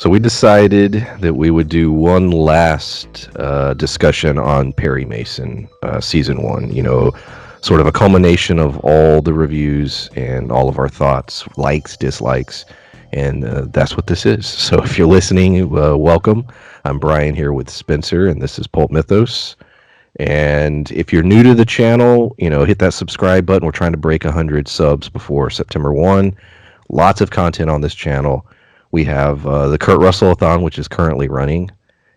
So we decided that we would do one last discussion on Perry Mason season one. Sort of a culmination of all the reviews and all of our thoughts, likes, dislikes, and that's what this is. So if you're listening, welcome. I'm Brian here with Spencer, and this is Pulp Mythos. And if you're new to the channel, hit that subscribe button. We're trying to break 100 subs before September 1. Lots of content on this channel. We have the Kurt Russell-a-thon, which is currently running,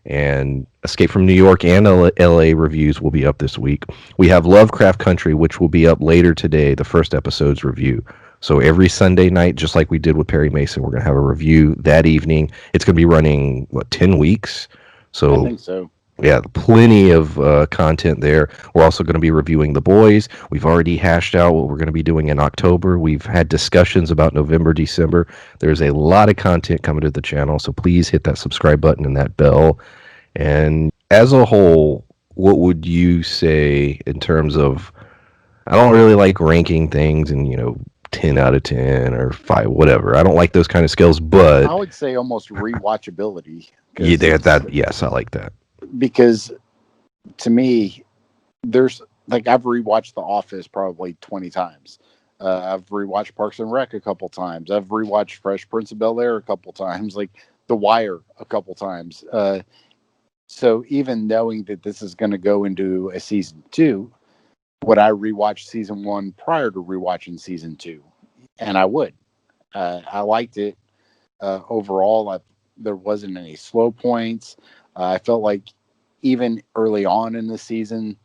and Escape from New York and LA reviews will be up this week. We have Lovecraft Country, which will be up later today, the first episode's review. So every Sunday night, just like we did with Perry Mason, we're going to have a review that evening. It's going to be running, 10 weeks? I So think so. yeah, plenty of content there. We're also going to be reviewing The Boys. We've already hashed out what we're going to be doing in October. We've had discussions about November, December. There's a lot of content coming to the channel, so please hit that subscribe button and that bell. And as a whole, what would you say in terms of? I don't really like ranking things and 10 out of 10 or 5, whatever. I don't like those kind of skills, but I would say almost rewatchability yeah, because it's yes, I like that. because to me, there's like I've rewatched The Office probably 20 times. I've rewatched Parks and Rec a couple times. I've rewatched Fresh Prince of Bel Air a couple times, like The Wire a couple times. So even knowing that this is going to go into a season two, would I rewatch season one prior to rewatching season two? And I would. I liked it overall. There wasn't any slow points. I felt like even early on in the season,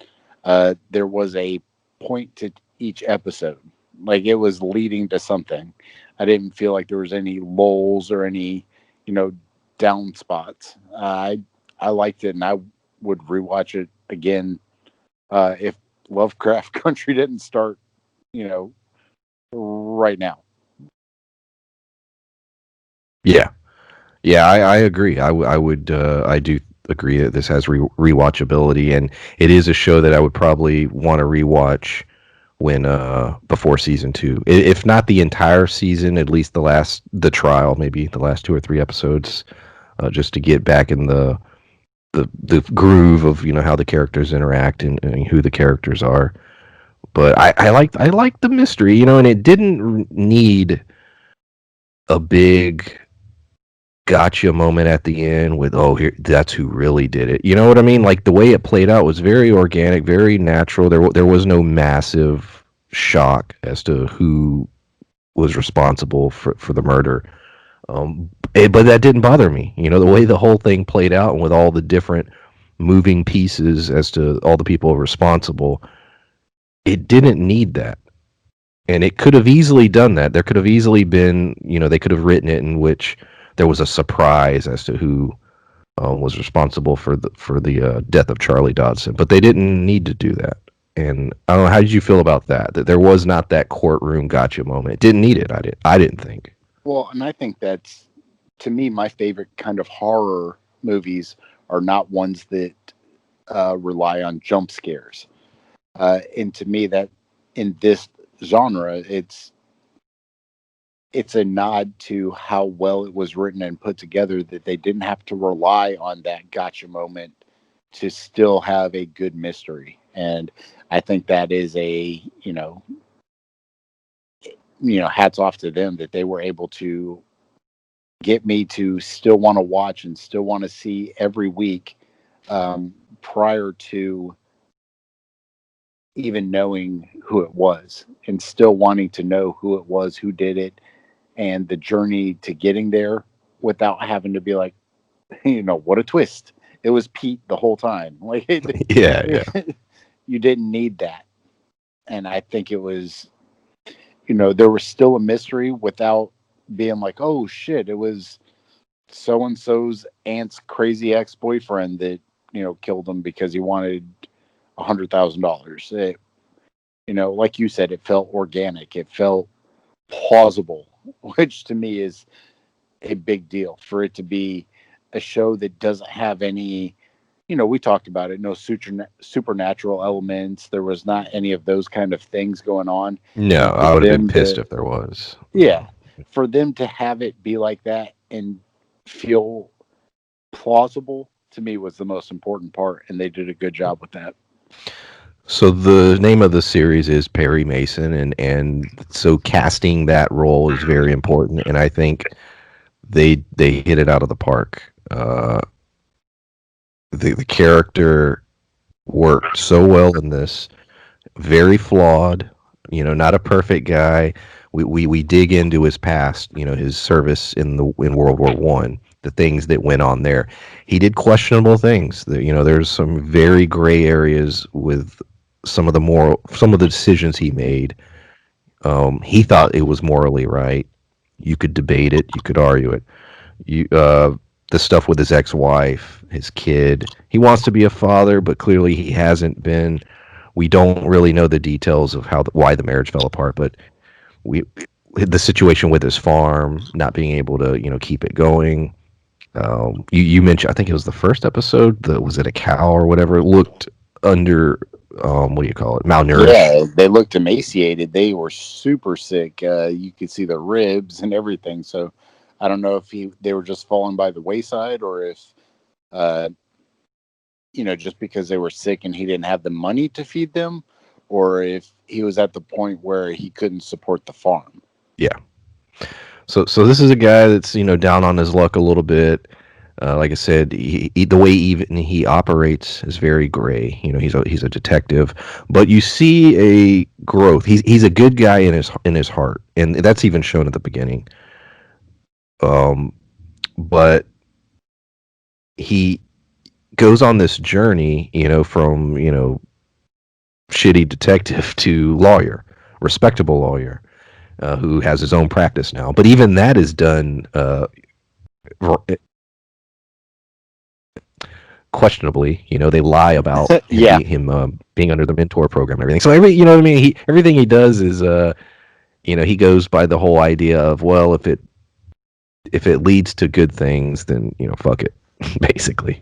there was a point to each episode. Like it was leading to something. I didn't feel like there was any lulls or any, you know, down spots. I liked it, and I would rewatch it again if Lovecraft Country didn't start, you know, right now. Yeah. Yeah, I agree. I do agree that this has rewatchability, and it is a show that I would probably want to rewatch when before season two, if not the entire season, at least the trial, maybe the last 2 or 3 episodes, just to get back in the groove of how the characters interact and who the characters are. But I like the mystery, and it didn't need a big gotcha moment at the end with here that's who really did it. You know what I mean? Like the way it played out was very organic, very natural. There was no massive shock as to who was responsible for the murder. But that didn't bother me. The way the whole thing played out and with all the different moving pieces as to all the people responsible, it didn't need that. And it could have easily done that. There could have easily been, they could have written it in which there was a surprise as to who was responsible for the death of Charlie Dodson, but they didn't need to do that. And I don't know, how did you feel about that? That there was not that courtroom gotcha moment. It didn't need it. I didn't think. Well, and I think that's to me my favorite kind of horror movies are not ones that rely on jump scares. And to me, that in this genre, it's a nod to how well it was written and put together that they didn't have to rely on that gotcha moment to still have a good mystery. And I think that is a hats off to them that they were able to get me to still want to watch and still want to see every week prior to even knowing who it was and still wanting to know who it was who did it and the journey to getting there without having to be like, what a twist. It was Pete the whole time. Like Yeah, yeah, you didn't need that. And I think it was, there was still a mystery without being like, oh shit, it was so and so's aunt's crazy ex boyfriend that, killed him because he wanted $100,000. Like you said, it felt organic. It felt plausible, which to me is a big deal for it to be a show that doesn't have any, we talked about it, no supernatural elements. There was not any of those kind of things going on. no, And for I would have been them pissed to, if there was. yeah, for them to have it be like that and feel plausible to me was the most important part, and they did a good job with that. So the name of the series is Perry Mason, and so casting that role is very important, and I think they hit it out of the park. The character worked so well in this. Very flawed, not a perfect guy. We dig into his past, his service in World War One, the things that went on there. He did questionable things. There's some very gray areas with some of the decisions he made. He thought it was morally right. You could debate it, you could argue it. You The stuff with his ex-wife, his kid. He wants to be a father, but clearly he hasn't been. We don't really know the details of why the marriage fell apart, but we the situation with his farm not being able to keep it going. You mentioned, I think it was the first episode, was it a cow or whatever, it looked under, what do you call it, malnourished. Yeah, they looked emaciated. They were super sick. You could see the ribs and everything. So I don't know if they were just falling by the wayside, or if uh, just because they were sick and he didn't have the money to feed them, or if he was at the point where he couldn't support the farm. Yeah. So this is a guy that's down on his luck a little bit. Like I said, the way even he operates is very gray. He's a detective, but you see a growth. He's a good guy in his heart, and that's even shown at the beginning. Um, but he goes on this journey, from shitty detective to lawyer, respectable lawyer, who has his own practice now. But even that is done questionably. They lie about him Yeah, being under the mentor program and everything. So what I mean. Everything he does is, he goes by the whole idea of, well, if it leads to good things, then fuck it, basically.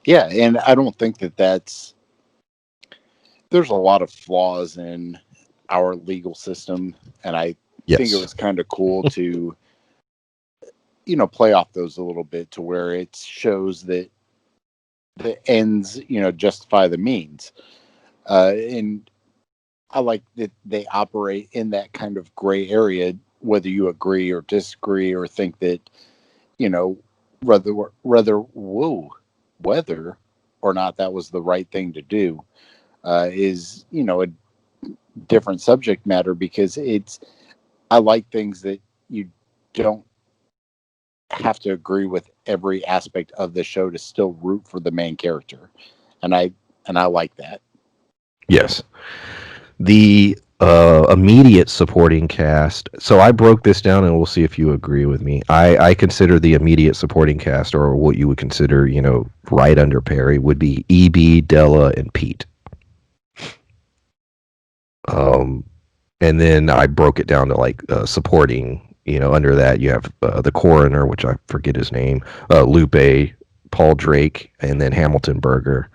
yeah, and I don't think that's. There's a lot of flaws in our legal system, and I think it Yes. was kind of cool to play off those a little bit, to where it shows that the ends justify the means, and I like that they operate in that kind of gray area, whether you agree or disagree, or think that you know whether whether whoa whether or not that was the right thing to do, is a different subject matter, because I like things that you don't have to agree with every aspect of the show to still root for the main character, and I like that. Yes. The immediate supporting cast. So I broke this down, and we'll see if you agree with me. I consider the immediate supporting cast, or what you would consider, right under Perry, would be EB, Della, and Pete. Um, and then I broke it down to like supporting. Under that you have the coroner, which I forget his name, Lupe, Paul Drake, and then Hamilton Berger.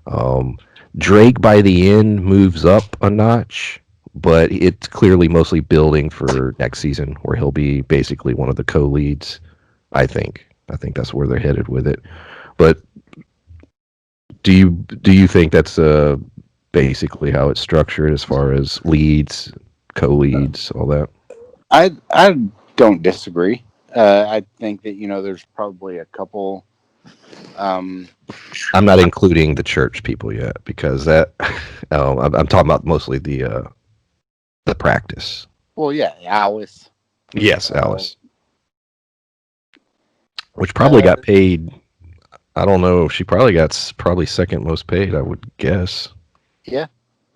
Um, Drake by the end moves up a notch, but it's clearly mostly building for next season, where he'll be basically one of the co-leads. I think that's where they're headed with it. But do you think that's basically how it's structured as far as leads, co-leads, all that? I don't disagree. I think that there's probably a couple. Um, I'm not including the church people yet, because that I'm talking about mostly the practice. well, yeah, Alice. Yes, Uh, Alice, which probably uh, got paid. I don't know. She probably got probably second most paid, I would guess. yeah,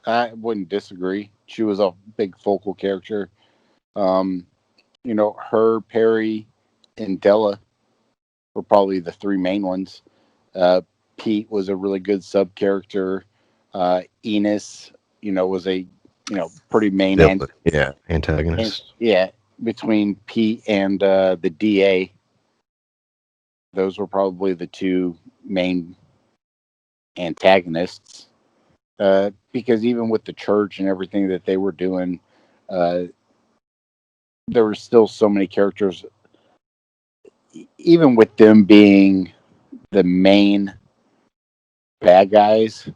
I wouldn't disagree. She was a big focal character. Um, her, Perry, and Della were probably the three main ones. Uh, Pete was a really good sub character. Enos, was a pretty main Yeah, antagonist. yeah, between Pete and the DA. Those were probably the two main antagonists. Because even with the church and everything that they were doing, uh, there were still so many characters even with them being the main bad guys,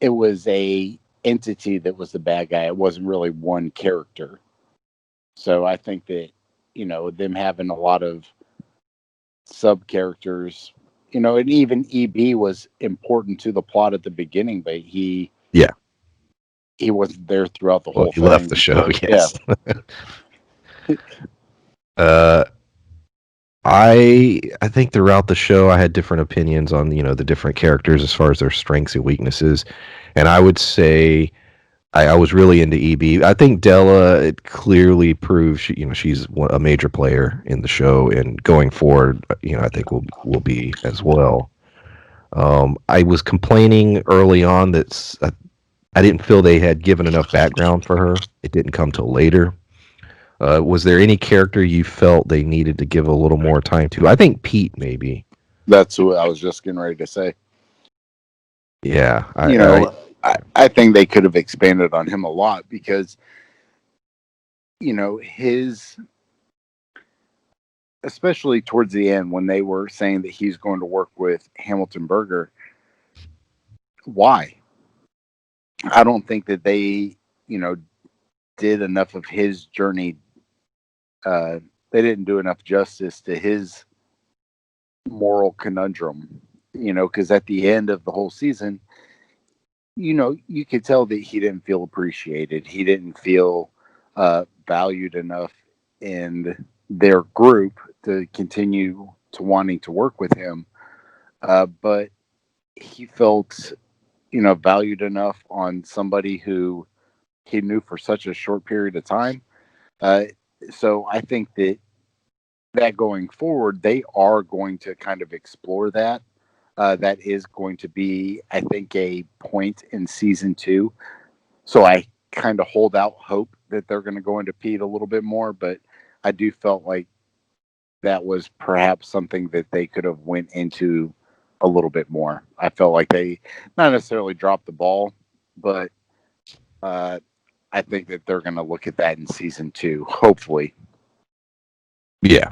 it was a entity that was the bad guy. It wasn't really one character. So I think that, them having a lot of sub characters, and even EB was important to the plot at the beginning, but Yeah. he wasn't there throughout the Well, whole he left the thing. show. Yeah. Yes. uh, I think throughout the show I had different opinions on the different characters as far as their strengths and weaknesses, and I would say I was really into EB. I think Della it clearly proves she's a major player in the show, and going forward, I think will be as well. I was complaining early on that I didn't feel they had given enough background for her. It didn't come till later. Was there any character you felt they needed to give a little more time to? I think Pete, maybe. That's what I was just getting ready to say. Yeah, I think they could have expanded on him a lot because, his, especially towards the end when they were saying that he's going to work with Hamilton Berger. Why? I don't think that they, did enough of his journey. They didn't do enough justice to his moral conundrum, because at the end of the whole season, you could tell that he didn't feel appreciated. He didn't feel valued enough in their group to continue to wanting to work with him. But he felt, valued enough on somebody who he knew for such a short period of time. Uh, so I think that going forward, they are going to kind of explore that. That is going to be, I think, a point in season 2. So I kind of hold out hope that they're going to go into Pete a little bit more, but I do felt like that was perhaps something that they could have went into a little bit more. I felt like they not necessarily dropped the ball, but I think that they're going to look at that in season 2, hopefully. yeah.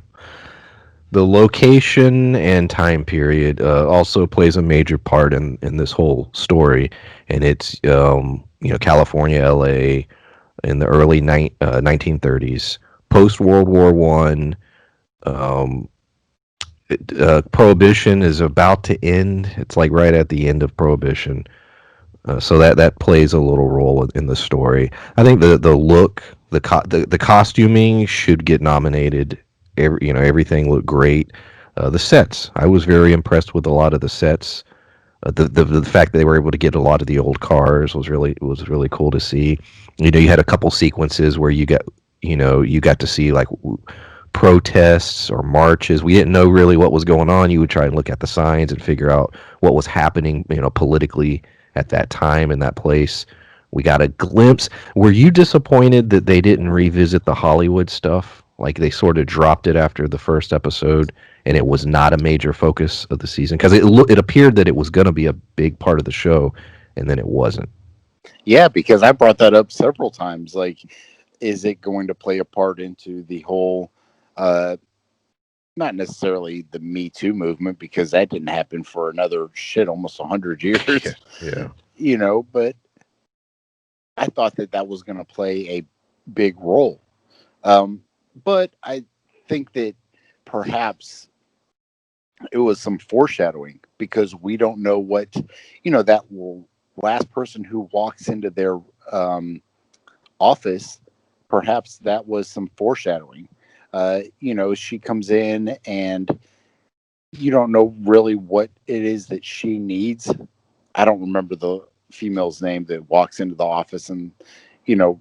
The location and time period also plays a major part in this whole story, and it's California, LA, in the early 1930s, post World War One. Um, Prohibition is about to end. It's like right at the end of Prohibition, so that plays a little role in the story. I think the look, the costuming should get nominated. Everything looked great. The sets, I was very impressed with a lot of the sets. The fact that they were able to get a lot of the old cars was really cool to see. You had a couple sequences where you got to see like protests or marches. We didn't know really what was going on. You would try and look at the signs and figure out what was happening, politically at that time in that place. We got a glimpse. Were you disappointed that they didn't revisit the Hollywood stuff? Like they sort of dropped it after the first episode, and it was not a major focus of the season because it appeared that it was going to be a big part of the show, and then it wasn't. Yeah, because I brought that up several times. Like, is it going to play a part into the whole, uh, not necessarily the Me Too movement, because that didn't happen for another almost 100 years, Yeah. but I thought that was going to play a big role. Um, but I think that perhaps it was some foreshadowing because we don't know what, that last person who walks into their office, perhaps that was some foreshadowing. She comes in and you don't know really what it is that she needs. I don't remember the female's name that walks into the office and,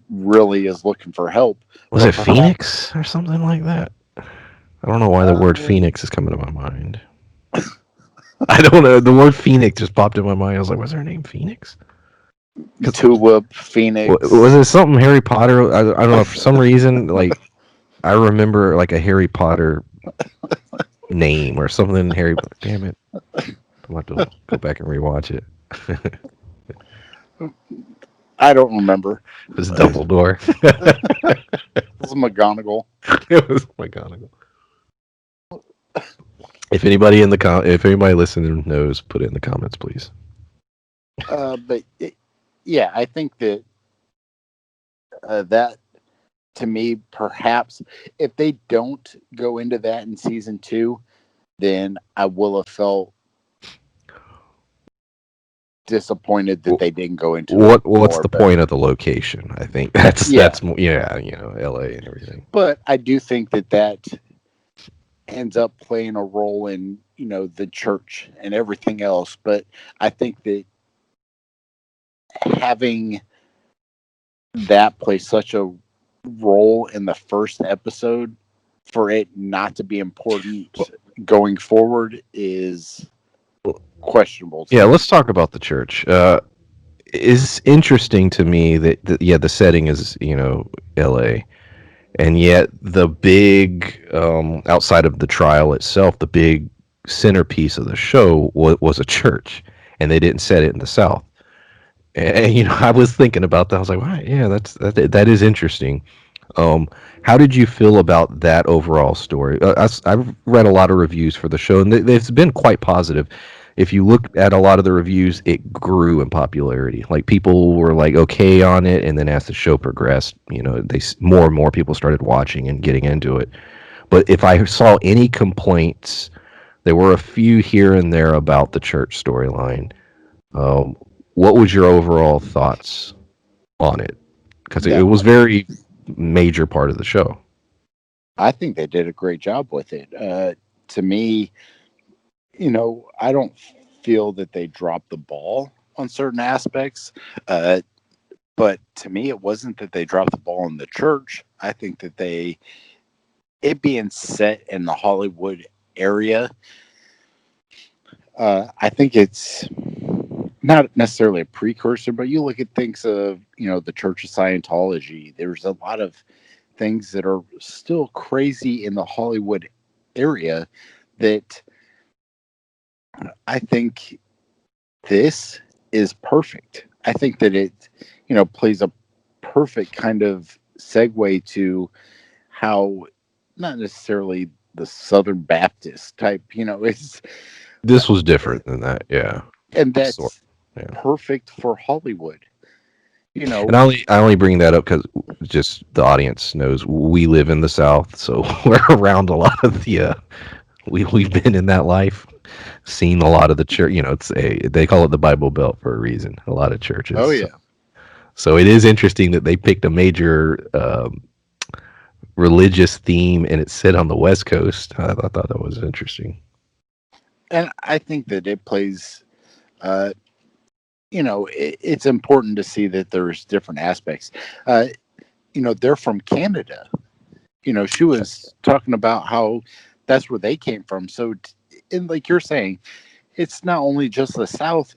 really is looking for help. Was But it perhaps, Phoenix or something like that? I don't know why the word Phoenix is coming to my mind. I don't know. The word Phoenix just popped in my mind. I was like, was her name Phoenix? Tulip, Phoenix. Was it something Harry Potter? I don't know. For some reason, like I remember like a Harry Potter name or something. Harry. Damn it! I'm about to go back and rewatch it. I don't remember. It was Dumbledore. It was McGonagall. It was McGonagall. If anybody in the if anybody listening knows, put it in the comments, please. But yeah, I think that that to me, perhaps if they don't go into that in season 2, then I will have felt disappointed that they didn't go into it What's more. the But point of the location? I think that's yeah, yeah, you know, L.A. and everything. but I do think that that ends up playing a role in the church and everything else. But I think that having that play such a role in the first episode for it not to be important going forward is questionable to Yeah, me. let's talk about the church. It's interesting to me that yeah, the setting is, you know, L.A. and yet the big outside of the trial itself, the big centerpiece of the show was a church, and they didn't set it in the South. And you know, I was thinking about that. I was like, wow, yeah, that is interesting. Um, how did you feel about that overall story? I've read a lot of reviews for the show, and they've been quite positive. If you look at a lot of the reviews, it grew in popularity. Like people were like okay on it, and then as the show progressed, you know, more and more people started watching and getting into it. But if I saw any complaints, there were a few here and there about the church storyline. Um, what was your overall thoughts on it? Because it That was very major part of the show. I think they did a great job with it. To me, I don't feel that they dropped the ball on certain aspects. Uh, but to me, it wasn't that they dropped the ball in the church. I think that it being set in the Hollywood area, I think it's not necessarily a precursor, but you look at things of, the Church of Scientology. There's a lot of things that are still crazy in the Hollywood area that I think this is perfect. I think that it, plays a perfect kind of segue to how not necessarily the Southern Baptist type, is, This was different than that, yeah. and Sort, that's yeah. perfect for Hollywood. You And know, I only bring that up because just the audience knows we live in the South, so we're around a lot of the. We've been in that life, seen a lot of the church. You know, they call it the Bible Belt for a reason. A lot of churches. oh So, yeah, so it is interesting that they picked a major religious theme and it's set on the West Coast. I thought that was interesting. and I think that it plays. Uh, it's important to see that there's different aspects. Uh, they're from Canada. She was talking about how that's where they came from. So, and like you're saying, it's not only just the South,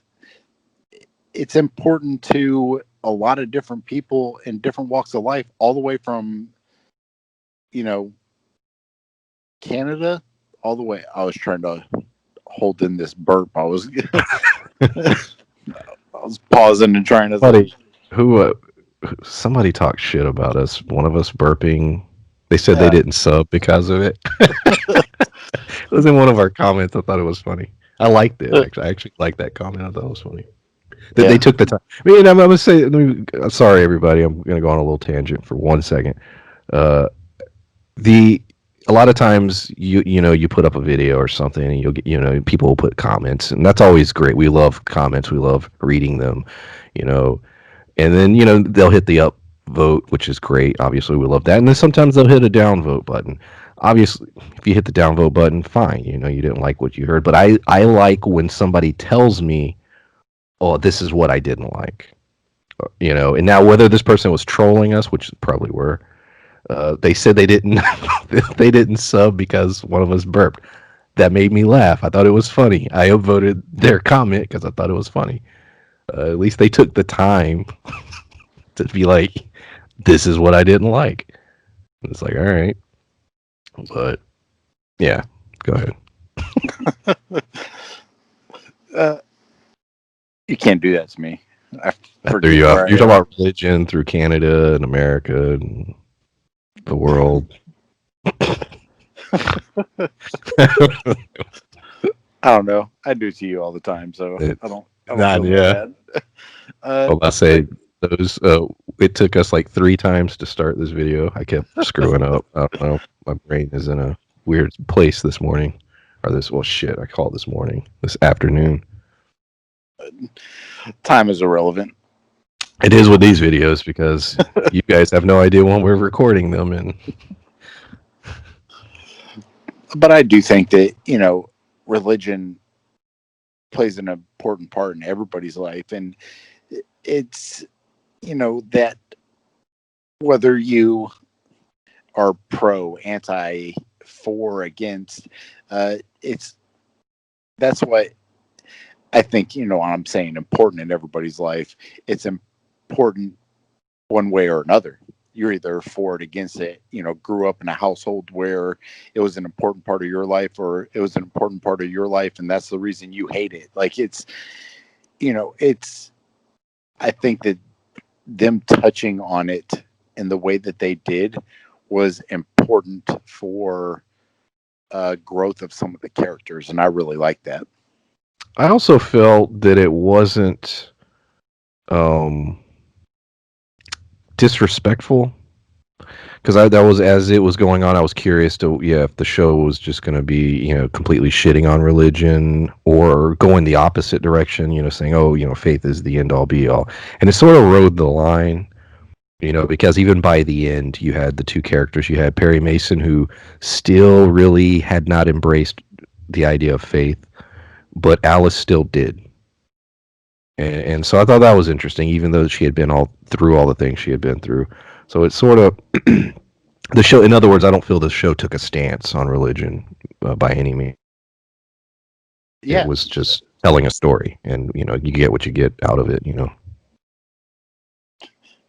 it's important to a lot of different people in different walks of life, all the way from, you know, Canada, all the way. I was trying to hold in this burp. I was pausing and trying to think. Somebody who somebody talked shit about us. One of us burping. They said they Yeah. didn't sub because of it. It was in one of our comments. I thought it was funny. I liked it actually. I actually liked that comment. I thought it was funny that they Yeah. took the time. I mean, I'm gonna say. I'm sorry, everybody. I'm gonna go on a little tangent for 1 second. Uh, the a lot of times you put up a video or something and you'll get people will put comments and that's always great. We love comments. We love reading them. You know, and then they'll hit the up vote, which is great. Obviously, we love that. And then sometimes they'll hit a down vote button. Obviously, if you hit the down vote button, fine. You didn't like what you heard, but I like when somebody tells me, "Oh, this is what I didn't like." And now whether this person was trolling us, which probably were, they said they didn't they didn't sub because one of us burped. That made me laugh. I thought it was funny. I upvoted their comment because I thought it was funny. At least they took the time to be like, this is what I didn't like. And it's like, all right, but yeah, go ahead. Uh, you can't do that to me. I There forget you where are. You're I talking am. about religion through Canada and America and the world. I don't know. I do to you all the time, so It, I don't not feel yeah. bad. Well, I But say those. It took us like 3 times to start this video. I kept screwing up. I don't know. My brain is in a weird place this morning, or this. Well, shit. I call it this morning. This afternoon. time is irrelevant. It is with these videos because you guys have no idea when we're recording them, and But I do think that, religion plays an important part in everybody's life. And it's, that whether you are pro, anti, for, against, it's that's what I think, I'm saying important in everybody's life. It's important one way or another. You're either for it, against it, grew up in a household where it was an important part of your life, or it was an important part of your life, and that's the reason you hate it. Like it's, I think that them touching on it in the way that they did was important for growth of some of the characters, and I really like that. I also felt that it wasn't um, disrespectful because I that was as it was going on. I was curious to if the show was just going to be completely shitting on religion or going the opposite direction. Saying faith is the end all be all, and it sort of rode the line. Because even by the end, you had the two characters. You had Perry Mason, who still really had not embraced the idea of faith, but Alice still did. And so I thought that was interesting, even though she had been all through all the things she had been through. So it's sort of the show. In other words, I don't feel the show took a stance on religion by any means. It Yeah, was just telling a story, and you get what you get out of it. you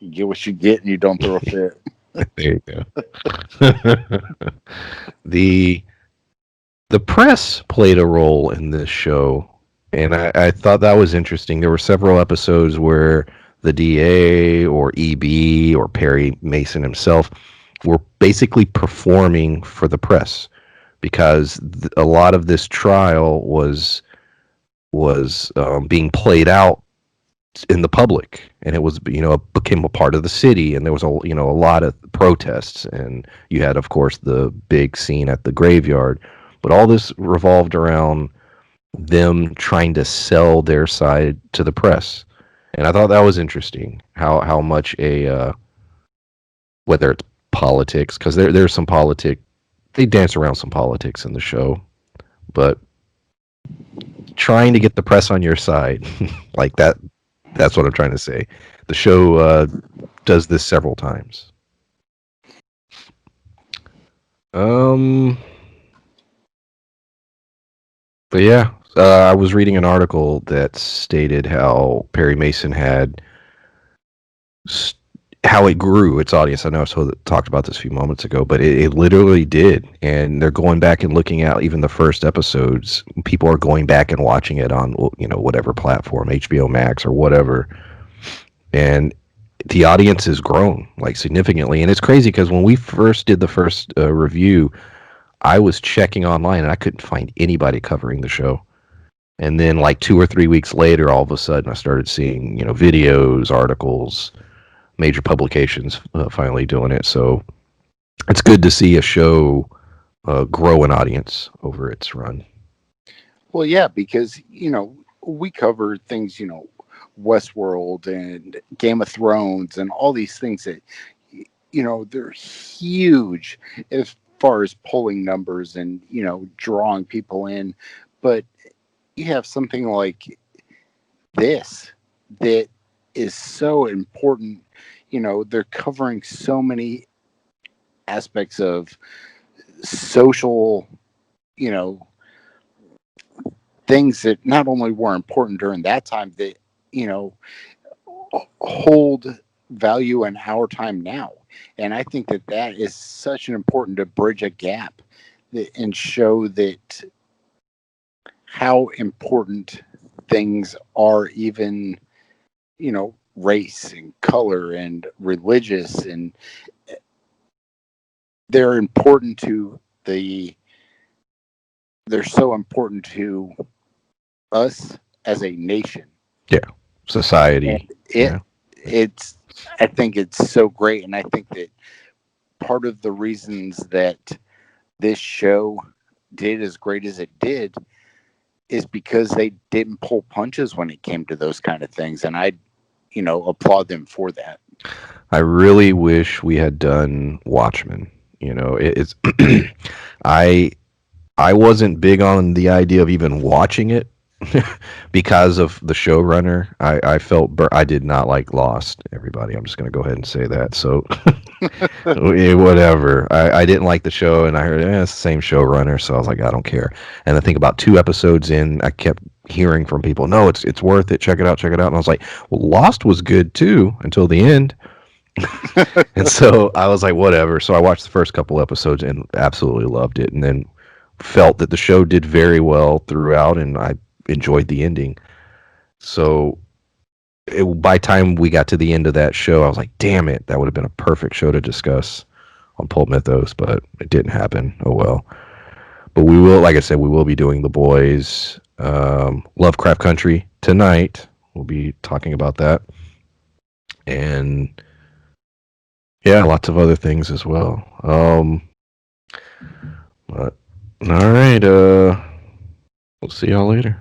get what you get, and you don't throw a fit. There you go. the the press played a role in this show, and I thought that was interesting. There were several episodes where the DA or EB or Perry Mason himself were basically performing for the press because a lot of this trial was being played out in the public, and it was became a part of the city, and there was a lot of protests, and you had of course the big scene at the graveyard, but all this revolved around them trying to sell their side to the press. And I thought that was interesting how much whether it's politics, because there's some politic, they dance around some politics in the show, but trying to get the press on your side like that's what I'm trying to say. The show does this several times. Um, but yeah, I was reading an article that stated how Perry Mason had how it grew its audience. I know I talked about this a few moments ago, but it literally did. And they're going back and looking at even the first episodes. People are going back and watching it on whatever platform, HBO Max or whatever, and the audience has grown like significantly. And it's crazy because when we first did the first review, I was checking online and I couldn't find anybody covering the show. And then like 2 or 3 weeks later, all of a sudden I started seeing, videos, articles, major publications finally doing it. So it's good to see a show grow an audience over its run. Well, yeah, because we cover things, Westworld and Game of Thrones and all these things that they're huge as far as pulling numbers and drawing people in. But you have something like this that is so important. They're covering so many aspects of social, you know, things that not only were important during that time, that you know hold value in our time now. And I think that that is such an important to bridge a gap and show that how important things are, even race and color and religious, and they're important to the they're so important to us as a nation. Society. And Yeah. it's I think it's so great, and I think that part of the reasons that this show did as great as it did is because they didn't pull punches when it came to those kind of things, and I, applaud them for that. I really wish we had done Watchmen. It's I I wasn't big on the idea of even watching it because of the showrunner. I felt I did not like Lost. Everybody, I'm just going to go ahead and say that. So whatever. I didn't like the show, and I heard it's the same showrunner, so I was like, I don't care. And I think about 2 episodes in, I kept hearing from people, no, it's worth it. Check it out, check it out. And I was like, well, Lost was good too until the end. And so I was like, whatever. So I watched the first couple episodes and absolutely loved it, and then felt that the show did very well throughout, and I enjoyed the ending. So by time we got to the end of that show, I was like, damn it, that would have been a perfect show to discuss on Pulp Mythos, but it didn't happen. Oh well. But we will, like I said, we will be doing The Boys, Lovecraft Country tonight. We'll be talking about that. And yeah, lots of other things as well. But all right, we'll see y'all later.